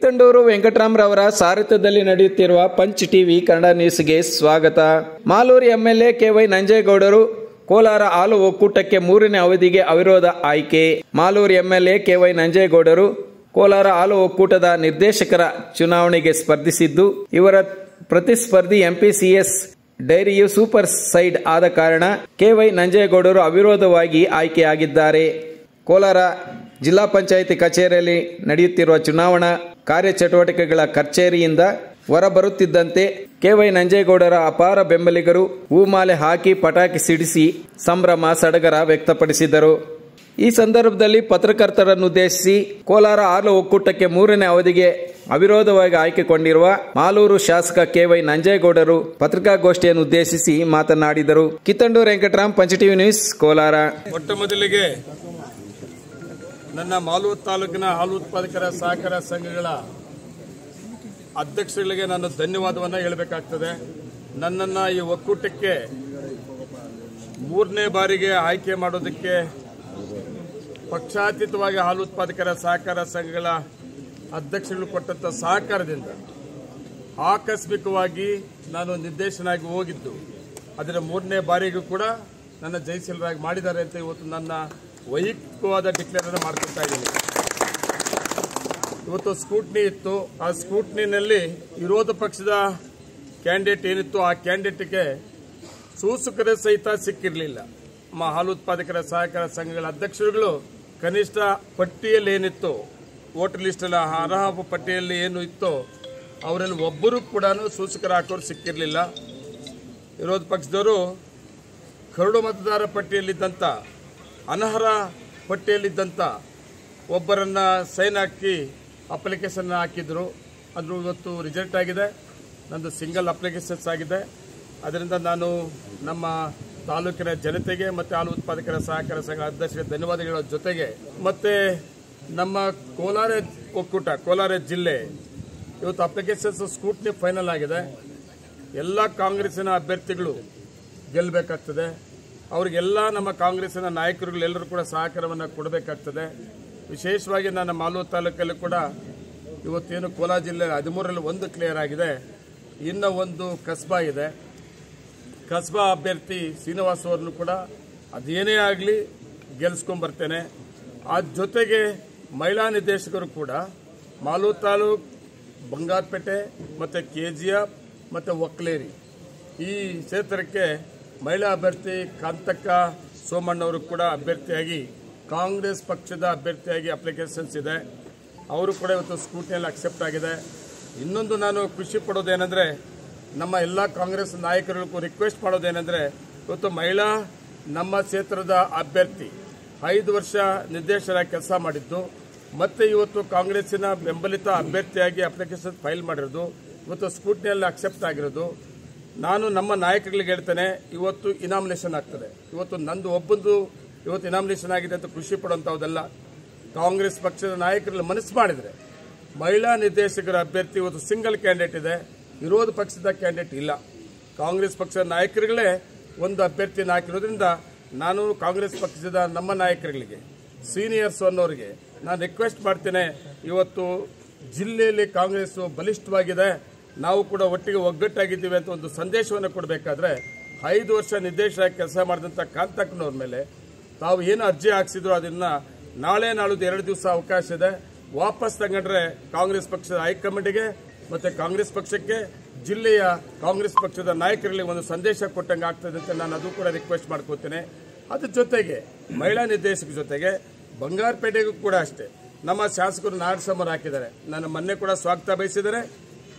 ಕಿತ್ತಂಡೂರು ವೆಂಕಟರಾಮರವರ ಸಾರಥ್ಯದಲ್ಲಿ ನಡೆಯುತ್ತಿರುವ punch TV Kannada ನ್ಯೂಸ್ಗೆ ಸ್ವಾಗತ. ಮಾಲೂರು ಎಂಎಲ್ಎ ಕೆ.ವೈ. ನಂಜೇಗೌಡರು ಕೋಲಾರ ಹಾಲು ಒಕ್ಕೂಟಕ್ಕೆ 3ನೇ ಅವಧಿಗೆ ಅವಿರೋಧ ಆಯ್ಕೆ. ಮಾಲೂರು ಎಂಎಲ್ಎ ಕೆ.ವೈ. ನಂಜೇಗೌಡರು ಕೋಲಾರ ಹಾಲು ಒಕ್ಕೂಟದ ನಿರ್ದೇಶಕರ ಚುನಾವಣೆಗೆ ಸ್ಪರ್ಧಿಸಿದ್ದು, ಇವರ ಪ್ರತಿಸ್ಪರ್ಧಿ ಎಂಪಿಸಿಎಸ್ ಡೈರಿಯು ಸೂಪರ್ ಸೈಡ್ ಆದ ಕಾರಣ ಕೆ.ವೈ. ನಂಜೇಗೌಡರು ಅವಿರೋಧವಾಗಿ ಆಯ್ಕೆಯಾಗಿದ್ದಾರೆ. ಕೋಲಾರ ಜಿಲ್ಲಾ ಪಂಚಾಯಿತಿ ಕಚೇರಿಯಲ್ಲಿ ನಡೆಯುತ್ತಿರುವ ಚುನಾವಣಾ ಕಾರ್ಯಚಟುವಟಿಕೆಗಳ ಕಚೇರಿಯಿಂದ ಹೊರಬರುತ್ತಿದ್ದಂತೆ ಕೆ.ವೈ. ನಂಜೇಗೌಡರ ಅಪಾರ ಬೆಂಬಲಿಗರು ಹೂಮಾಲೆ ಹಾಕಿ ಪಟಾಕಿ ಸಿಡಿಸಿ ಸಂಭ್ರಮ ಸಡಗರ ವ್ಯಕ್ತಪಡಿಸಿದರು. ಈ ಸಂದರ್ಭದಲ್ಲಿ ಪತ್ರಕರ್ತರನ್ನುದ್ದೇಶಿಸಿ ಕೋಲಾರ ಹಾಲು ಒಕ್ಕೂಟಕ್ಕೆ 3ನೇ ಅವಧಿಗೆ ಅವಿರೋಧವಾಗಿ ಆಯ್ಕೆಗೊಂಡಿರುವ ಮಾಲೂರು ಶಾಸಕ ಕೆ.ವೈ. ನಂಜೇಗೌಡರು ಪತ್ರಿಕಾಗೋಷ್ಠಿಯನ್ನು ಉದ್ದೇಶಿಸಿ ಮಾತನಾಡಿದರು. Kittandur Venkatram, Punch TV news, Kolar. ಮೊಟ್ಟಮೊದಲಿಗೆ ನನ್ನ ಮಾಲೂರು ತಾಲೂಕಿನ ಹಾಲು ಉತ್ಪಾದಕರ ಸಹಕಾರ ಸಂಘಗಳ ಅಧ್ಯಕ್ಷರಿಗೆ ನಾನು ಧನ್ಯವಾದವನ್ನು ಹೇಳಬೇಕಾಗ್ತದೆ. ನನ್ನನ್ನು ಈ ಒಕ್ಕೂಟಕ್ಕೆ 3ನೇ ಬಾರಿಗೆ ಆಯ್ಕೆ ಮಾಡೋದಕ್ಕೆ ಪಕ್ಷಾತೀತವಾಗಿ ಹಾಲು ಉತ್ಪಾದಕರ ಸಹಕಾರ ಸಂಘಗಳ ಅಧ್ಯಕ್ಷಗಳು ಕೊಟ್ಟಂತ ಸಹಕಾರದಿಂದ ಆಕಸ್ಮಿಕವಾಗಿ ನಾನು ನಿರ್ದೇಶನಾಗಿ ಹೋಗಿದ್ದು, ಅದರ 3ನೇ ಬಾರಿಗೂ ಕೂಡ ನನ್ನ ಜಯಶೀಲರಾಗಿ ಮಾಡಿದ್ದಾರೆ ಅಂತ ಇವತ್ತು ನನ್ನ ವೈಯಕ್ತಿಕವಾದ ಡಿಕ್ಲೇರ್ ಅನ್ನು ಮಾಡ್ಕೊಳ್ತಾ ಇದ್ದೀನಿ. ಇವತ್ತು ಸ್ಕೂಟ್ನಿ ಇತ್ತು. ಆ ಸ್ಕೂಟ್ನಿನಲ್ಲಿ ವಿರೋಧ ಪಕ್ಷದ ಕ್ಯಾಂಡಿಡೇಟ್ ಏನಿತ್ತು, ಆ ಕ್ಯಾಂಡಿಡೇಟ್ಗೆ ಸೂಚಕರ ಸಹಿತ ಸಿಕ್ಕಿರಲಿಲ್ಲ. ನಮ್ಮ ಹಾಲು ಉತ್ಪಾದಕರ ಸಹಕಾರ ಸಂಘಗಳ ಅಧ್ಯಕ್ಷರುಗಳು ಕನಿಷ್ಠ ಪಟ್ಟಿಯಲ್ಲಿ ಏನಿತ್ತು, ವೋಟರ್ ಲಿಸ್ಟಲ್ಲಿ ಅರ್ಹ ಪಟ್ಟಿಯಲ್ಲಿ ಏನು ಇತ್ತೋ ಅವರಲ್ಲಿ ಒಬ್ಬರು ಕೂಡ ಸೂಚಕರ ಹಾಕೋರು ಸಿಕ್ಕಿರಲಿಲ್ಲ. ವಿರೋಧ ಪಕ್ಷದವರು ಕರಡು ಮತದಾರ ಪಟ್ಟಿಯಲ್ಲಿದ್ದಂಥ ಅನರ್ಹ ಪಟ್ಟಿಯಲ್ಲಿದ್ದಂಥ ಒಬ್ಬರನ್ನ ಸೈನ್ ಹಾಕಿ ಅಪ್ಲಿಕೇಶನ್ ಹಾಕಿದ್ರು. ಅದು ಇವತ್ತು ರಿಜೆಕ್ಟ್ ಆಗಿದೆ. ನಂದು ಸಿಂಗಲ್ ಅಪ್ಲಿಕೇಶನ್ಸ್ ಆಗಿದೆ. ಅದರಿಂದ ನಾನು ನಮ್ಮ ತಾಲೂಕಿನ ಜನತೆಗೆ ಮತ್ತು ಹಾಲು ಉತ್ಪಾದಕರ ಸಹಕಾರ ಸಂಘ ಅಧ್ಯಕ್ಷರಿಗೆ ಧನ್ಯವಾದ ಹೇಳೋ ಜೊತೆಗೆ, ಮತ್ತೆ ನಮ್ಮ ಕೋಲಾರ ಒಕ್ಕೂಟ, ಕೋಲಾರ ಜಿಲ್ಲೆ ಇವತ್ತು ಅಪ್ಲಿಕೇಶನ್ಸ್ ಸ್ಕೂಟ್ನಿ ಫೈನಲ್ ಆಗಿದೆ. ಎಲ್ಲ ಕಾಂಗ್ರೆಸ್ಸಿನ ಅಭ್ಯರ್ಥಿಗಳು ಗೆಲ್ಲಬೇಕಾಗ್ತದೆ. ಅವರಿಗೆಲ್ಲ ನಮ್ಮ ಕಾಂಗ್ರೆಸ್ಸಿನ ನಾಯಕರುಗಳೆಲ್ಲರೂ ಕೂಡ ಸಹಕಾರವನ್ನು ಕೊಡಬೇಕಾಗ್ತದೆ. ವಿಶೇಷವಾಗಿ ನನ್ನ ಮಾಲೂರು ತಾಲೂಕಲ್ಲಿ ಕೂಡ ಇವತ್ತೇನು ಕೋಲಾರ ಜಿಲ್ಲೆ 13ರಲ್ಲಿ 1 ಕ್ಲಿಯರ್ ಆಗಿದೆ. ಇನ್ನು 1 ಕಸ್ಬಾ ಇದೆ. ಕಸ್ಬಾ ಅಭ್ಯರ್ಥಿ ಶ್ರೀನಿವಾಸ್ ಅವರನ್ನು ಕೂಡ ಅದೇನೇ ಆಗಲಿ ಗೆಲ್ಲಿಸ್ಕೊಂಡ್ಬರ್ತೇನೆ. ಆ ಜೊತೆಗೆ ಮಹಿಳಾ ನಿರ್ದೇಶಕರು ಕೂಡ ಮಾಲೂರು ತಾಲೂಕು, ಬಂಗಾರಪೇಟೆ ಮತ್ತು ಕೆಜಿಎಫ್ ಮತ್ತು ಒಕ್ಲೇರಿ ಈ ಕ್ಷೇತ್ರಕ್ಕೆ ಮಹಿಳಾ ಅಭ್ಯರ್ಥಿ ಕಾಂತಕ್ಕ ಸೋಮಣ್ಣವರು ಕೂಡ ಅಭ್ಯರ್ಥಿಯಾಗಿ, ಕಾಂಗ್ರೆಸ್ ಪಕ್ಷದ ಅಭ್ಯರ್ಥಿಯಾಗಿ ಅಪ್ಲಿಕೇಶನ್ಸ್ ಇದೆ. ಅವರು ಕೂಡ ಇವತ್ತು ಸ್ಕೂಟಿನಲ್ಲಿ ಅಕ್ಸೆಪ್ಟ್ ಆಗಿದೆ. ಇನ್ನೊಂದು ನಾನು ಖುಷಿ ಪಡೋದೇನೆಂದರೆ, ನಮ್ಮ ಎಲ್ಲ ಕಾಂಗ್ರೆಸ್ ನಾಯಕರಿಗೂ ರಿಕ್ವೆಸ್ಟ್ ಮಾಡೋದೇನೆಂದರೆ, ಇವತ್ತು ಮಹಿಳಾ ನಮ್ಮ ಕ್ಷೇತ್ರದ ಅಭ್ಯರ್ಥಿ 5 ವರ್ಷ ನಿರ್ದೇಶಕರಾಗಿ ಕೆಲಸ ಮಾಡಿದ್ದು, ಮತ್ತೆ ಇವತ್ತು ಕಾಂಗ್ರೆಸ್ಸಿನ ಬೆಂಬಲಿತ ಅಭ್ಯರ್ಥಿಯಾಗಿ ಅಪ್ಲಿಕೇಶನ್ ಫೈಲ್ ಮಾಡಿರೋದು, ಇವತ್ತು ಸ್ಕೂಟಿನಲ್ಲಿ ಅಕ್ಸೆಪ್ಟ್ ಆಗಿರೋದು. ನಾನು ನಮ್ಮ ನಾಯಕರಿಗೆ ಹೇಳ್ತೇನೆ, ಇವತ್ತು ಇನಾಮಿನೇಷನ್ ಆಗ್ತದೆ. ಇವತ್ತು ನಂದು ಒಬ್ಬಂದು ಇವತ್ತು ಇನಾಮಿನೇಷನ್ ಆಗಿದೆ ಅಂತ ಖುಷಿ ಪಡುವಂಥದ್ದಲ್ಲ. ಕಾಂಗ್ರೆಸ್ ಪಕ್ಷದ ನಾಯಕರಲ್ಲಿ ಮನಸ್ಸು ಮಾಡಿದರೆ ಮಹಿಳಾ ನಿರ್ದೇಶಕರ ಅಭ್ಯರ್ಥಿ ಇವತ್ತು ಸಿಂಗಲ್ ಕ್ಯಾಂಡಿಡೇಟ್ ಇದೆ, ವಿರೋಧ ಪಕ್ಷದ ಕ್ಯಾಂಡಿಡೇಟ್ ಇಲ್ಲ. ಕಾಂಗ್ರೆಸ್ ಪಕ್ಷದ ನಾಯಕರುಗಳೇ ಒಂದು ಅಭ್ಯರ್ಥಿಯನ್ನು ಹಾಕಿರೋದ್ರಿಂದ ನಾನು ಕಾಂಗ್ರೆಸ್ ಪಕ್ಷದ ನಮ್ಮ ನಾಯಕರುಗಳಿಗೆ, ಸೀನಿಯರ್ಸ್ ಅನ್ನೋರಿಗೆ ನಾನು ರಿಕ್ವೆಸ್ಟ್ ಮಾಡ್ತೇನೆ, ಇವತ್ತು ಜಿಲ್ಲೆಯಲ್ಲಿ ಕಾಂಗ್ರೆಸ್ ಬಲಿಷ್ಠವಾಗಿದೆ, ನಾವು ಕೂಡ ಒಟ್ಟಿಗೆ ಒಗ್ಗಟ್ಟಾಗಿದ್ದೀವಿ ಅಂತ ಒಂದು ಸಂದೇಶವನ್ನು ಕೊಡಬೇಕಾದ್ರೆ 5 ವರ್ಷ ನಿರ್ದೇಶಕರಾಗಿ ಕೆಲಸ ಮಾಡಿದಂಥ ಕಾಂತಕ್ಕನವ್ರ ಮೇಲೆ ತಾವು ಏನು ಅರ್ಜಿ ಹಾಕಿಸಿದ್ರು ಅದನ್ನು ನಾಳೆ ನಾಳಿದ್ದು 2 ದಿವಸ ಅವಕಾಶ ಇದೆ. ವಾಪಸ್ ತಗೊಂಡ್ರೆ ಕಾಂಗ್ರೆಸ್ ಪಕ್ಷದ ಹೈಕಮಾಂಡ್ಗೆ ಮತ್ತು ಕಾಂಗ್ರೆಸ್ ಪಕ್ಷಕ್ಕೆ, ಜಿಲ್ಲೆಯ ಕಾಂಗ್ರೆಸ್ ಪಕ್ಷದ ನಾಯಕರಲ್ಲಿ ಒಂದು ಸಂದೇಶ ಕೊಟ್ಟಂಗೆ ಆಗ್ತದೆ ಅಂತ ನಾನು ಅದು ಕೂಡ ರಿಕ್ವೆಸ್ಟ್ ಮಾಡ್ಕೋತೇನೆ. ಅದ್ರ ಜೊತೆಗೆ ಮಹಿಳಾ ನಿರ್ದೇಶಕರ ಜೊತೆಗೆ ಬಂಗಾರಪೇಟೆಗೂ ಕೂಡ ಅಷ್ಟೇ ನಮ್ಮ ಶಾಸಕರು ನಾರಾಯಣಸ್ವಾಮಿ ಹಾಕಿದ್ದಾರೆ. ನನ್ನ ಮೊನ್ನೆ ಕೂಡ ಸ್ವಾಗತ ಬಯಸಿದ್ದಾರೆ.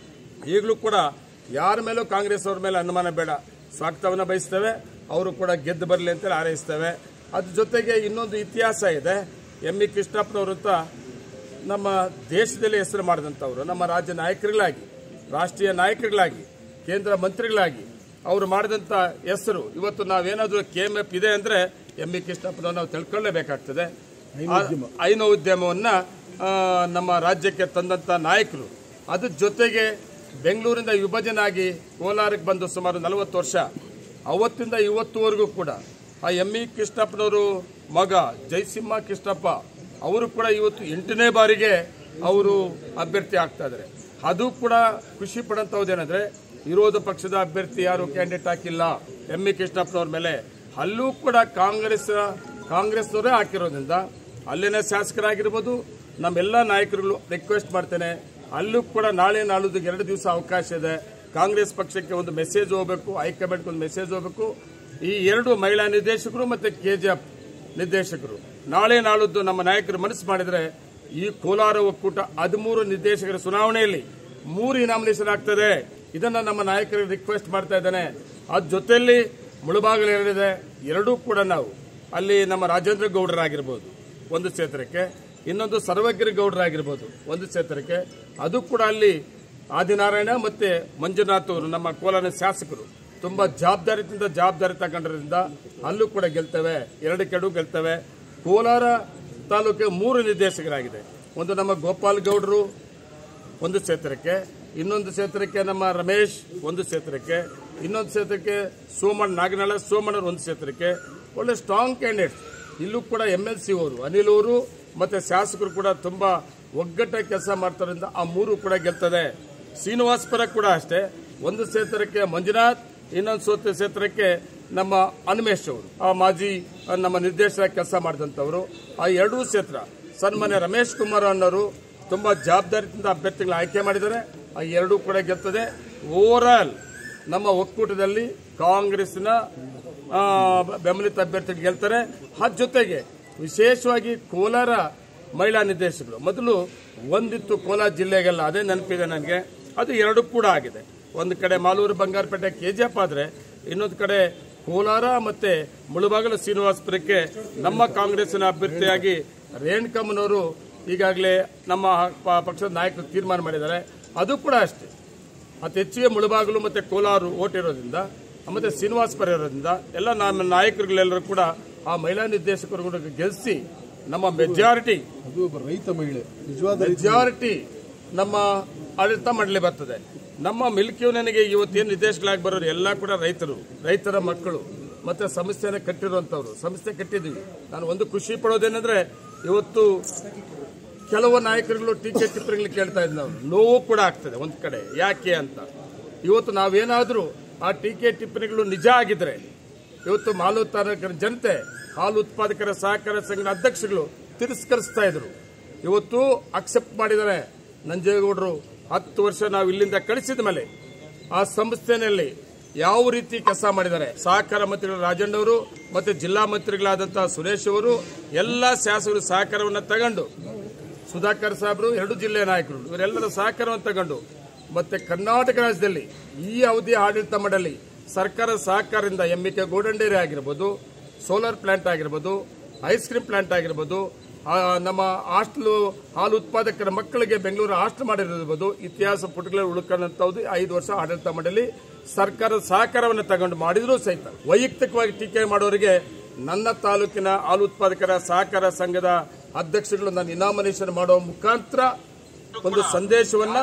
ಈಗಲೂ ಕೂಡ ಯಾರ ಮೇಲೂ ಕಾಂಗ್ರೆಸ್ ಅವ್ರ ಮೇಲೆ ಅನುಮಾನ ಬೇಡ, ಸ್ವಾಗತವನ್ನು ಬಯಸ್ತೇವೆ. ಅವರು ಕೂಡ ಗೆದ್ದು ಬರಲಿ ಅಂತ ಹಾರೈಸ್ತೇವೆ. ಅದ್ರ ಜೊತೆಗೆ ಇನ್ನೊಂದು ಇತಿಹಾಸ ಇದೆ. ಎಂ.ಇ. ಕೃಷ್ಣಪ್ಪನವರು ಅಂತ ನಮ್ಮ ದೇಶದಲ್ಲಿ ಹೆಸರು ಮಾಡಿದಂಥವ್ರು, ನಮ್ಮ ರಾಜ್ಯ ನಾಯಕರುಗಳಾಗಿ, ರಾಷ್ಟ್ರೀಯ ನಾಯಕರುಗಳಾಗಿ, ಕೇಂದ್ರ ಮಂತ್ರಿಗಳಾಗಿ ಅವರು ಮಾಡಿದಂಥ ಹೆಸರು ಇವತ್ತು ನಾವೇನಾದರೂ KMF ಇದೆ ಅಂದರೆ ಎಂ.ಇ. ಕೃಷ್ಣಪ್ಪನವ್ರು ನಾವು ತಿಳ್ಕೊಳ್ಳೇಬೇಕಾಗ್ತದೆ. ಹೈನು ಉದ್ಯಮವನ್ನು ನಮ್ಮ ರಾಜ್ಯಕ್ಕೆ ತಂದಂಥ ನಾಯಕರು. ಅದ್ರ ಜೊತೆಗೆ ಬೆಂಗಳೂರಿಂದ ವಿಭಜನೆ ಆಗಿ ಕೋಲಾರಕ್ಕೆ ಬಂದು ಸುಮಾರು 40 ವರ್ಷ, ಅವತ್ತಿಂದ ಇವತ್ತುವರೆಗೂ ಕೂಡ ಆ ಎಂ.ಇ. ಕೃಷ್ಣಪ್ಪನವರು ಮಗ ಜಯಸಿಂಹ ಕೃಷ್ಣಪ್ಪ ಅವರು ಕೂಡ ಇವತ್ತು 8ನೇ ಬಾರಿಗೆ ಅವರು ಅಭ್ಯರ್ಥಿ ಆಗ್ತಾ ಇದ್ದಾರೆ. ಅದು ಕೂಡ ಖುಷಿ ಪಡಂತವ್ದೇನಂದ್ರೆ ವಿರೋಧ ಪಕ್ಷದ ಅಭ್ಯರ್ಥಿ ಯಾರು ಕ್ಯಾಂಡಿಡೇಟ್ ಹಾಕಿಲ್ಲ ಎಂ.ಇ. ಕೃಷ್ಣಪ್ಪನವ್ರ ಮೇಲೆ. ಅಲ್ಲೂ ಕೂಡ ಕಾಂಗ್ರೆಸ್ನವರೇ ಹಾಕಿರೋದ್ರಿಂದ ಅಲ್ಲಿನ ಶಾಸಕರಾಗಿರ್ಬೋದು ನಮ್ಮೆಲ್ಲ ನಾಯಕರುಗಳು ರಿಕ್ವೆಸ್ಟ್ ಮಾಡ್ತೇನೆ, ಅಲ್ಲೂ ಕೂಡ ನಾಳೆ ನಾಳಿದ್ದು 2 ದಿವಸ ಅವಕಾಶ ಇದೆ. ಕಾಂಗ್ರೆಸ್ ಪಕ್ಷಕ್ಕೆ ಒಂದು ಮೆಸೇಜ್ ಹೋಗಬೇಕು, ಹೈಕಮಾಂಡ್ಗೆ ಒಂದು ಮೆಸೇಜ್ ಹೋಗಬೇಕು. ಈ 2 ಮಹಿಳಾ ನಿರ್ದೇಶಕರು ಮತ್ತೆ KGF ನಿರ್ದೇಶಕರು ನಾಳೆ ನಾಳಿದ್ದು ನಮ್ಮ ನಾಯಕರು ಮನಸ್ಸು ಮಾಡಿದ್ರೆ ಈ ಕೋಲಾರ ಒಕ್ಕೂಟ 13 ನಿರ್ದೇಶಕರ ಚುನಾವಣೆಯಲ್ಲಿ 3 ನಾಮಿನೇಷನ್ ಆಗ್ತದೆ. ಇದನ್ನ ನಮ್ಮ ನಾಯಕರಿಗೆ ರಿಕ್ವೆಸ್ಟ್ ಮಾಡ್ತಾ ಇದ್ದೇನೆ. ಅದ್ರ ಜೊತೆಯಲ್ಲಿ ಮುಳಬಾಗಿಲು 2 ಇದೆ, 2 ಕೂಡ ನಾವು ಅಲ್ಲಿ ನಮ್ಮ ರಾಜೇಂದ್ರ ಗೌಡರಾಗಿರ್ಬೋದು ಒಂದು ಕ್ಷೇತ್ರಕ್ಕೆ, ಇನ್ನೊಂದು ಸರ್ವಗಿರಿ ಗೌಡರಾಗಿರ್ಬೋದು ಒಂದು ಕ್ಷೇತ್ರಕ್ಕೆ, ಅದು ಕೂಡ ಅಲ್ಲಿ ಆದಿನಾರಾಯಣ ಮತ್ತೆ ಮಂಜುನಾಥ್ ಅವರು ನಮ್ಮ ಕೋಲಾರ ಶಾಸಕರು ತುಂಬಾ ಜವಾಬ್ದಾರಿ ತಗೊಂಡ್ರಿಂದ ಅಲ್ಲೂ ಕೂಡ ಗೆಲ್ತೇವೆ, 2 ಕೆಡು ಗೆಲ್ತೇವೆ. ಕೋಲಾರ ತಾಲೂಕಿಗೆ 3 ನಿರ್ದೇಶಕರಾಗಿದೆ. ಒಂದು ನಮ್ಮ ಗೋಪಾಲ್ ಗೌಡರು ಒಂದು ಕ್ಷೇತ್ರಕ್ಕೆ, ಇನ್ನೊಂದು ಕ್ಷೇತ್ರಕ್ಕೆ ನಮ್ಮ ರಮೇಶ್ ಒಂದು ಕ್ಷೇತ್ರಕ್ಕೆ, ಇನ್ನೊಂದು ಕ್ಷೇತ್ರಕ್ಕೆ ನಾಗನಾಳ ಸೋಮಣ್ಣ ಒಂದು ಕ್ಷೇತ್ರಕ್ಕೆ. ಒಳ್ಳೆ ಸ್ಟ್ರಾಂಗ್ ಕ್ಯಾಂಡಿಡೇಟ್ಸ್. ಇಲ್ಲೂ ಕೂಡ MLC ಅವರು ಅನಿಲ್ ಅವರು ಮತ್ತೆ ಶಾಸಕರು ಕೂಡ ತುಂಬಾ ಒಗ್ಗಟ್ಟಾಗಿ ಕೆಲಸ ಮಾಡ್ತಾರಿಂದ ಆ 3 ಕೂಡ ಗೆಲ್ತದೆ. ಶ್ರೀನಿವಾಸಪುರ ಕೂಡ ಅಷ್ಟೇ, ಒಂದು ಕ್ಷೇತ್ರಕ್ಕೆ ಮಂಜುನಾಥ್, ಇನ್ನೊಂದು ಕ್ಷೇತ್ರಕ್ಕೆ ನಮ್ಮ ಅನ್ಮೇಶ್ ಅವರು ಆ ಮಾಜಿ ನಮ್ಮ ನಿರ್ದೇಶಕ ಕೆಲಸ ಮಾಡಿದಂಥವರು. ಆ 2 ಕ್ಷೇತ್ರ ಸನ್ಮಾನ್ಯ ರಮೇಶ್ ಕುಮಾರ್ ಅನ್ನೋರು ತುಂಬಾ ಜವಾಬ್ದಾರಿಯಿಂದ ಅಭ್ಯರ್ಥಿಗಳ ಆಯ್ಕೆ ಮಾಡಿದ್ದಾರೆ. ಆ 2 ಕೂಡ ಗೆಲ್ತದೆ. ಓವರ್ ಆಲ್ ನಮ್ಮ ಒಕ್ಕೂಟದಲ್ಲಿ ಕಾಂಗ್ರೆಸ್ನ ಬೆಂಬಲಿತ ಅಭ್ಯರ್ಥಿಗಳು ಗೆಲ್ತಾರೆ. ಅದ್ರ ಜೊತೆಗೆ ವಿಶೇಷವಾಗಿ ಕೋಲಾರ ಮಹಿಳಾ ನಿರ್ದೇಶಕರು ಮೊದಲು ಒಂದಿತ್ತು ಕೋಲಾರ ಜಿಲ್ಲೆಗೆಲ್ಲ, ಅದೇ ನೆನಪಿದೆ ನನಗೆ. ಅದು 2 ಕೂಡ ಆಗಿದೆ. ಒಂದು ಕಡೆ ಮಾಲೂರು ಬಂಗಾರಪೇಟೆ KGF ಆದ್ರೆ, ಇನ್ನೊಂದು ಕಡೆ ಕೋಲಾರ ಮತ್ತೆ ಮುಳಬಾಗಿಲು ಶ್ರೀನಿವಾಸಪುರಕ್ಕೆ ನಮ್ಮ ಕಾಂಗ್ರೆಸ್ನ ಅಭ್ಯರ್ಥಿಯಾಗಿ ರೇಣುಕಮ್ಮನವರು ಈಗಾಗಲೇ ನಮ್ಮ ಪಕ್ಷದ ನಾಯಕರು ತೀರ್ಮಾನ ಮಾಡಿದ್ದಾರೆ. ಅದು ಕೂಡ ಅಷ್ಟೇ, ಅತಿ ಹೆಚ್ಚಿಗೆ ಮುಳಬಾಗಿಲು ಮತ್ತೆ ಕೋಲಾರ ಓಟ್ ಇರೋದ್ರಿಂದ ಮತ್ತೆ ಶ್ರೀನಿವಾಸಪುರ ಇರೋದ್ರಿಂದ ಎಲ್ಲ ನಮ್ಮ ನಾಯಕರುಗಳೆಲ್ಲರೂ ಕೂಡ ಆ ಮಹಿಳಾ ನಿರ್ದೇಶಕರು ಗೆಲ್ಲಿಸಿ ನಮ್ಮ ಮೆಜಾರಿಟಿ ನಮ್ಮ ಆಡಳಿತ ಮಾಡಲಿ ಬರ್ತದೆ. ನಮ್ಮ ಮಿಲ್ಕ್ ಯೂನಿಯನ್ಗೆ ಇವತ್ತೇನು ನಿರ್ದೇಶಕರಾಗಿ ಬರೋರು ಎಲ್ಲ ಕೂಡ ರೈತರ ಮಕ್ಕಳು ಮತ್ತೆ ಸಮಸ್ಯೆನ ಕಟ್ಟಿರುವಂತವ್ರು. ಸಮಸ್ಯೆ ಕಟ್ಟಿದ್ದೀವಿ. ನಾನು ಒಂದು ಖುಷಿ ಪಡೋದೇನೆಂದ್ರೆ ಇವತ್ತು ಕೆಲವು ನಾಯಕರುಗಳು ಟೀಕೆ ಟಿಪ್ಪಣಿಗಳು ಕೇಳ್ತಾ ಇದ್ದ ನಾವು ನೋವು ಕೂಡ ಆಗ್ತದೆ ಒಂದ್ ಕಡೆ. ಯಾಕೆ ಅಂತ ಇವತ್ತು ನಾವೇನಾದ್ರೂ ಆ ಟೀಕೆ ಟಿಪ್ಪಣಿಗಳು ನಿಜ ಆಗಿದ್ರೆ ಇವತ್ತು ಮಾಲೂರು ತಾಲೂಕಿನ ಜನತೆ ಹಾಲು ಉತ್ಪಾದಕರ ಸಹಕಾರ ಸಂಘದ ಅಧ್ಯಕ್ಷಗಳು ತಿರಸ್ಕರಿಸ್ತಾ ಇದ್ರು. ಇವತ್ತು ಅಕ್ಸೆಪ್ಟ್ ಮಾಡಿದ್ದಾರೆ. ನಂಜೇಗೌಡರು 10 ವರ್ಷ ನಾವು ಇಲ್ಲಿಂದ ಕಳಿಸಿದ ಮೇಲೆ ಆ ಸಂಸ್ಥೆಯಲ್ಲಿ ಯಾವ ರೀತಿ ಕೆಲಸ ಮಾಡಿದ್ದಾರೆ. ಸಹಕಾರ ಮಂತ್ರಿಗಳು ರಾಜಣ್ಣವರು ಮತ್ತೆ ಜಿಲ್ಲಾ ಮಂತ್ರಿಗಳಾದಂತಹ ಸುರೇಶ್ ಅವರು ಎಲ್ಲ ಶಾಸಕರು ಸಹಕಾರವನ್ನು ತಗೊಂಡು, ಸುಧಾಕರ್ ಸಾಹೇಬರು 2 ಜಿಲ್ಲೆಯ ನಾಯಕರು ಇವರೆಲ್ಲರ ಸಹಕಾರವನ್ನು ತಗೊಂಡು ಮತ್ತೆ ಕರ್ನಾಟಕ ರಾಜ್ಯದಲ್ಲಿ ಈ ಅವಧಿ ಆಡಳಿತ ಮಂಡಳಿ ಸರ್ಕಾರ ಸಹಕಾರದಿಂದ MK ಗೋಲ್ಡನ್ ಡೈರಿ ಆಗಿರ್ಬೋದು, ಸೋಲಾರ್ ಪ್ಲಾಂಟ್ ಆಗಿರ್ಬೋದು, ಐಸ್ ಕ್ರೀಮ್ ಪ್ಲಾಂಟ್ ಆಗಿರ್ಬೋದು, ನಮ್ಮ ಹಾಸ್ಟೆಲ್ ಹಾಲು ಉತ್ಪಾದಕರ ಮಕ್ಕಳಿಗೆ ಬೆಂಗಳೂರು ಹಾಸ್ಟೆಲ್ ಮಾಡಿರ್ಬೋದು, ಇತಿಹಾಸ ಪುಟಗಳಲ್ಲಿ ಉಳ್ಕೊಂಡಂತದ್ದು 5 ವರ್ಷ ಆಡಳಿತ ಮಂಡಳಿ ಸರ್ಕಾರದ ಸಹಕಾರವನ್ನು ತಗೊಂಡು ಮಾಡಿದ್ರು ಸಹಿತ ವೈಯಕ್ತಿಕವಾಗಿ ಟೀಕೆ ಮಾಡೋರಿಗೆ ನನ್ನ ತಾಲೂಕಿನ ಹಾಲು ಉತ್ಪಾದಕರ ಸಹಕಾರ ಸಂಘದ ಅಧ್ಯಕ್ಷಗಳು ನಾನು ಇನಾಮಿನೇಷನ್ ಮಾಡುವ ಮುಖಾಂತರ ಒಂದು ಸಂದೇಶವನ್ನ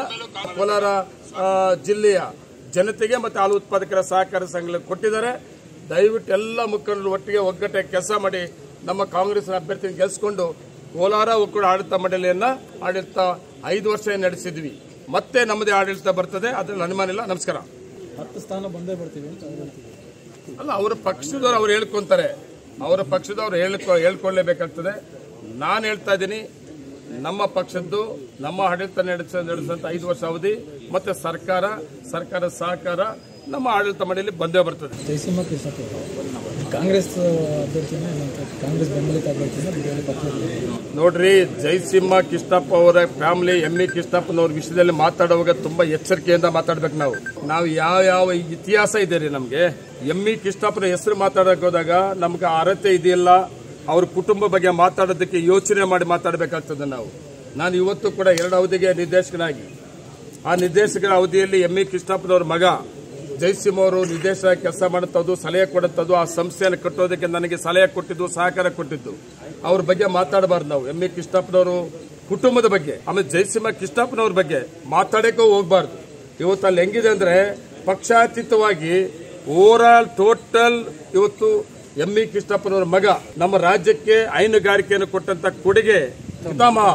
ಕೋಲಾರ ಜಿಲ್ಲೆಯ ಜನತೆಗೆ ಮತ್ತೆ ಹಾಲು ಉತ್ಪಾದಕರ ಸಹಕಾರ ಸಂಘಗಳಿಗೆ ಕೊಟ್ಟಿದ್ದಾರೆ. ದಯವಿಟ್ಟು ಎಲ್ಲ ಮುಖಂಡರು ಒಟ್ಟಿಗೆ ಒಗ್ಗಟ್ಟಾಗಿ ಕೆಲಸ ಮಾಡಿ ನಮ್ಮ ಕಾಂಗ್ರೆಸ್ನ ಅಭ್ಯರ್ಥಿ ಗೆಲ್ಲಿಸಿಕೊಂಡು ಕೋಲಾರ ಒಕ್ಕೂಟ ಆಡಳಿತ ಮಂಡಳಿಯನ್ನ ಆಡಳಿತ 5 ವರ್ಷ ನಡೆಸಿದ್ವಿ. ಮತ್ತೆ ನಮ್ಮದೇ ಆಡಳಿತ ಬರ್ತದೆ, ಅದ್ರಲ್ಲಿ ಅನುಮಾನ ಇಲ್ಲ. ನಮಸ್ಕಾರ. 10 ಸ್ಥಾನ ಬಂದೇ ಬರ್ತೀವಿ ಅಲ್ಲ, ಅವರ ಪಕ್ಷದವ್ರು ಅವ್ರು ಹೇಳ್ಕೊಂತಾರೆ, ಅವರ ಪಕ್ಷದವ್ರು ಹೇಳ್ಕೊಳ್ಳೇಬೇಕಾಗ್ತದೆ. ನಾನು ಹೇಳ್ತಾ ಇದ್ದೀನಿ, ನಮ್ಮ ಪಕ್ಷದ್ದು ನಮ್ಮ ಆಡಳಿತ ನಡೆಸಂತ 5 ವರ್ಷ ಅವಧಿ ಮತ್ತೆ ಸರ್ಕಾರ ಸಹಕಾರ ನಮ್ಮ ಆಡಳಿತ ಮಂಡಳಿ ಬಂದೇ ಬರ್ತದೆ. ಜಯಸಿಂಹ ಕೃಷ್ಣಪ್ಪ ಕಾಂಗ್ರೆಸ್ ಅಭ್ಯರ್ಥಿನ ಕಾಂಗ್ರೆಸ್ ಬೆಂಬಲಿತ ಅಭ್ಯರ್ಥಿನ ನೋಡ್ರಿ, ಜಯಸಿಂಹ ಕೃಷ್ಣಪ್ಪ ಅವರ ಫ್ಯಾಮಿಲಿ ME ಕೃಷ್ಣಪ್ಪನವ್ರ ವಿಷಯದಲ್ಲಿ ಮಾತಾಡುವಾಗ ತುಂಬಾ ಎಚ್ಚರಿಕೆಯಿಂದ ಮಾತಾಡ್ಬೇಕು. ನಾವು ಯಾವ ಇತಿಹಾಸ ಇದೆ ರೀ ನಮ್ಗೆ. ME ಕೃಷ್ಣಪ್ಪನ ಹೆಸರು ಮಾತಾಡಕ್ ಹೋದಾಗ ನಮ್ಗೆ ಅರ್ಹತೆ ಇದೆಯಲ್ಲ, ಅವ್ರ ಕುಟುಂಬ ಬಗ್ಗೆ ಮಾತಾಡೋದಕ್ಕೆ ಯೋಚನೆ ಮಾಡಿ ಮಾತಾಡಬೇಕಾಗ್ತದೆ ನಾವು. ನಾನು ಇವತ್ತು ಕೂಡ 2 ಅವಧಿಗೆ ನಿರ್ದೇಶಕನಾಗಿ ಆ ನಿರ್ದೇಶಕರ ಅವಧಿಯಲ್ಲಿ ME ಕೃಷ್ಣಪ್ಪನವ್ರ ಮಗ ಜಯಸಿಂಹ ಅವರು ನಿರ್ದೇಶಕ ಕೆಲಸ ಮಾಡುತ್ತದ್ದು, ಸಲಹೆ ಕೊಡುತ್ತದ್ದು, ಆ ಸಂಸ್ಥೆಯನ್ನು ಕಟ್ಟೋದಕ್ಕೆ ನನಗೆ ಸಲಹೆ ಕೊಟ್ಟಿದ್ದು, ಸಹಕಾರ ಕೊಟ್ಟಿದ್ದು. ಅವ್ರ ಬಗ್ಗೆ ಮಾತಾಡಬಾರ್ದು ನಾವು. ME ಕೃಷ್ಣಪ್ಪನವರು ಕುಟುಂಬದ ಬಗ್ಗೆ, ಆಮೇಲೆ ಜಯಸಿಂಹ ಕೃಷ್ಣಪ್ಪನವ್ರ ಬಗ್ಗೆ ಮಾತಾಡಕ್ಕೂ ಹೋಗ್ಬಾರ್ದು. ಇವತ್ತು ಅಲ್ಲಿ ಹೆಂಗಿದೆ ಅಂದ್ರೆ ಪಕ್ಷಾತೀತವಾಗಿ ಓವರ್ ಆಲ್ ಟೋಟಲ್ ಇವತ್ತು ME ಕೃಷ್ಣಪ್ಪನವರ ಮಗ ನಮ್ಮ ರಾಜ್ಯಕ್ಕೆ ಹೈನುಗಾರಿಕೆಯನ್ನು ಕೊಟ್ಟಂತ ಕೊಡುಗೆ ಪಿತಾಮಹ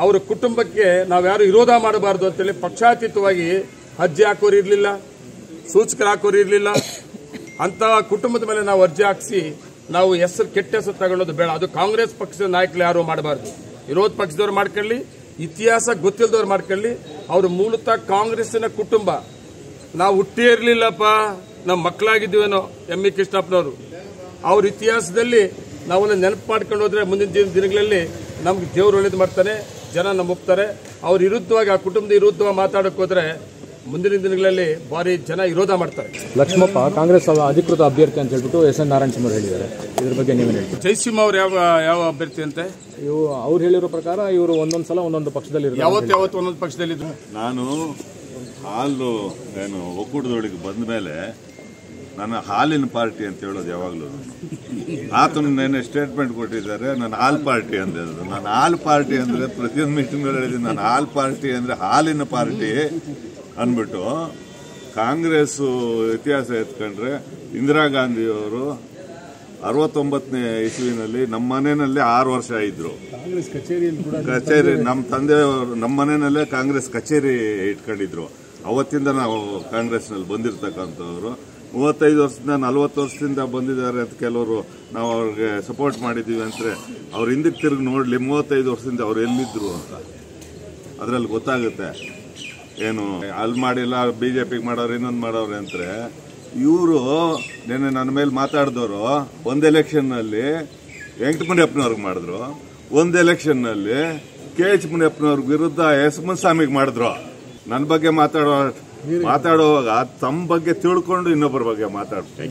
ಅವರ ಕುಟುಂಬಕ್ಕೆ ನಾವ್ಯಾರು ವಿರೋಧ ಮಾಡಬಾರದು ಅಂತೇಳಿ ಪಕ್ಷಾತೀತವಾಗಿ ಅರ್ಜಿ ಹಾಕೋರು ಇರಲಿಲ್ಲ, ಸೂಚಕರು ಹಾಕೋರು ಇರಲಿಲ್ಲ. ಅಂತ ಕುಟುಂಬದ ಮೇಲೆ ನಾವು ಅರ್ಜಿ ಹಾಕಿಸಿ ನಾವು ಕೆಟ್ಟ ಹೆಸರು ತಗೊಳ್ಳೋದು ಬೇಡ. ಅದು ಕಾಂಗ್ರೆಸ್ ಪಕ್ಷದ ನಾಯಕರು ಯಾರು ಮಾಡಬಾರ್ದು. ವಿರೋಧ ಪಕ್ಷದವ್ರು ಮಾಡ್ಕೊಳ್ಳಿ, ಇತಿಹಾಸ ಗೊತ್ತಿಲ್ಲದವ್ರು ಮಾಡ್ಕೊಳ್ಳಿ. ಅವರು ಮೂಲತಃ ಕಾಂಗ್ರೆಸ್ಸಿನ ಕುಟುಂಬ. ನಾವು ಹುಟ್ಟೇ ಇರಲಿಲ್ಲಪ್ಪ, ನಮ್ಮ ಮಕ್ಕಳಾಗಿದ್ದೀವೇನೋ ಎಂ.ಇ. ಕೃಷ್ಣಪ್ಪನವರು. ಅವ್ರ ಇತಿಹಾಸದಲ್ಲಿ ನಾವನ್ನ ನೆನಪು ಮಾಡ್ಕೊಂಡು ಹೋದ್ರೆ ಮುಂದಿನ ದಿನಗಳಲ್ಲಿ ನಮ್ಗೆ ದೇವ್ರು ಒಳ್ಳೇದು ಮಾಡ್ತಾನೆ, ಜನ ನಮ್ಮ ಒಪ್ತಾರೆ. ಅವ್ರ ವಿರುದ್ಧವಾಗಿ, ಆ ಕುಟುಂಬದ ವಿರುದ್ಧವಾಗಿ ಮಾತಾಡಕ್ಕೆ ಹೋದ್ರೆ ಮುಂದಿನ ದಿನಗಳಲ್ಲಿ ಭಾರಿ ಜನ ವಿರೋಧ ಮಾಡ್ತಾರೆ. ಲಕ್ಷ್ಮಪ್ಪ ಕಾಂಗ್ರೆಸ್ ಅಧಿಕೃತ ಅಭ್ಯರ್ಥಿ ಅಂತ ಹೇಳ್ಬಿಟ್ಟು ಎಸ್.ಎನ್. ನಾರಾಯಣಸ್ವಾಮಿ ಹೇಳಿದ್ದಾರೆ. ಇದ್ರ ಬಗ್ಗೆ ನೀವೇನು ಹೇಳ್ತೀವಿ? ಜಯಸಿಂಹ ಅವ್ರು ಯಾವ ಅಭ್ಯರ್ಥಿ ಅಂತೆ? ಅವ್ರು ಹೇಳಿರೋ ಪ್ರಕಾರ ಇವರು ಒಂದೊಂದ್ಸಲ ಒಂದೊಂದು ಪಕ್ಷದಲ್ಲಿ ಯಾವತ್ತು ಒಂದೊಂದು ಪಕ್ಷದಲ್ಲಿದ್ರು. ನಾನು ಹಾಲು ಒಕ್ಕೂಟದೊಳಗೆ ಬಂದ ಮೇಲೆ ನನ್ನ ಹಾಲಿನ ಪಾರ್ಟಿ ಅಂತ ಹೇಳೋದು ಯಾವಾಗಲೂ. ಆತನು ನೆನ್ನೆ ಸ್ಟೇಟ್ಮೆಂಟ್ ಕೊಟ್ಟಿದ್ದಾರೆ, ನಾನು ಹಾಲು ಪಾರ್ಟಿ ಅಂದೆ. ನಾನು ಹಾಲು ಪಾರ್ಟಿ ಅಂದರೆ ಪ್ರತಿಯೊಂದು ಮೀಟಿಂಗ್ಗಳು ಹೇಳಿದ್ದೀನಿ, ನಾನು ಹಾಲು ಪಾರ್ಟಿ ಅಂದರೆ ಹಾಲಿನ ಪಾರ್ಟಿ ಅಂದ್ಬಿಟ್ಟು. ಕಾಂಗ್ರೆಸ್ಸು ಇತಿಹಾಸ ಎತ್ಕೊಂಡ್ರೆ ಇಂದಿರಾ ಗಾಂಧಿಯವರು 69ನೇ ಇಸ್ವಿನಲ್ಲಿ ನಮ್ಮ ಮನೆಯಲ್ಲೇ 6 ವರ್ಷ ಇದ್ರು. ಕಚೇರಿ ನಮ್ಮ ತಂದೆಯವರು ನಮ್ಮ ಮನೆಯಲ್ಲೇ ಕಾಂಗ್ರೆಸ್ ಕಚೇರಿ ಇಟ್ಕೊಂಡಿದ್ರು. ಅವತ್ತಿಂದ ನಾವು ಕಾಂಗ್ರೆಸ್ನಲ್ಲಿ ಬಂದಿರತಕ್ಕಂಥವ್ರು. 35 ವರ್ಷದಿಂದ 40 ವರ್ಷದಿಂದ ಬಂದಿದ್ದಾರೆ ಅಂತ ಕೆಲವರು ನಾವು ಅವ್ರಿಗೆ ಸಪೋರ್ಟ್ ಮಾಡಿದ್ದೀವಿ ಅಂದರೆ ಅವ್ರು ಹಿಂದಕ್ಕೆ ತಿರುಗಿ ನೋಡಲಿ 35 ವರ್ಷದಿಂದ ಅವ್ರು ಎಲ್ಲಿದ್ರು ಅಂತ ಅದರಲ್ಲಿ ಗೊತ್ತಾಗುತ್ತೆ. ಏನು ಅಲ್ಲಿ ಮಾಡಿಲ್ಲ, BJPಗೆ ಮಾಡೋರು, ಇನ್ನೊಂದು ಮಾಡೋರು ಅಂದರೆ. ಇವರು ನೆನ್ನೆ ನನ್ನ ಮೇಲೆ ಮಾತಾಡಿದವರು ಒಂದು ಎಲೆಕ್ಷನ್ನಲ್ಲಿ ವೆಂಕಟಮುನಿಯಪ್ಪನವ್ರಿಗೆ ಮಾಡಿದ್ರು, ಒಂದು ಎಲೆಕ್ಷನ್ನಲ್ಲಿ KH ಮುನಿಯಪ್ಪನವ್ರ ವಿರುದ್ಧ ಎಸ್ ಮುನ್ಸ್ವಾಮಿಗೆ ಮಾಡಿದ್ರು. ನನ್ನ ಬಗ್ಗೆ ಮಾತಾಡುವಾಗ ತಮ್ಮ ಬಗ್ಗೆ ತಿಳ್ಕೊಂಡು ಇನ್ನೊಬ್ಬರ ಬಗ್ಗೆ ಮಾತಾಡ್ತಾರೆ.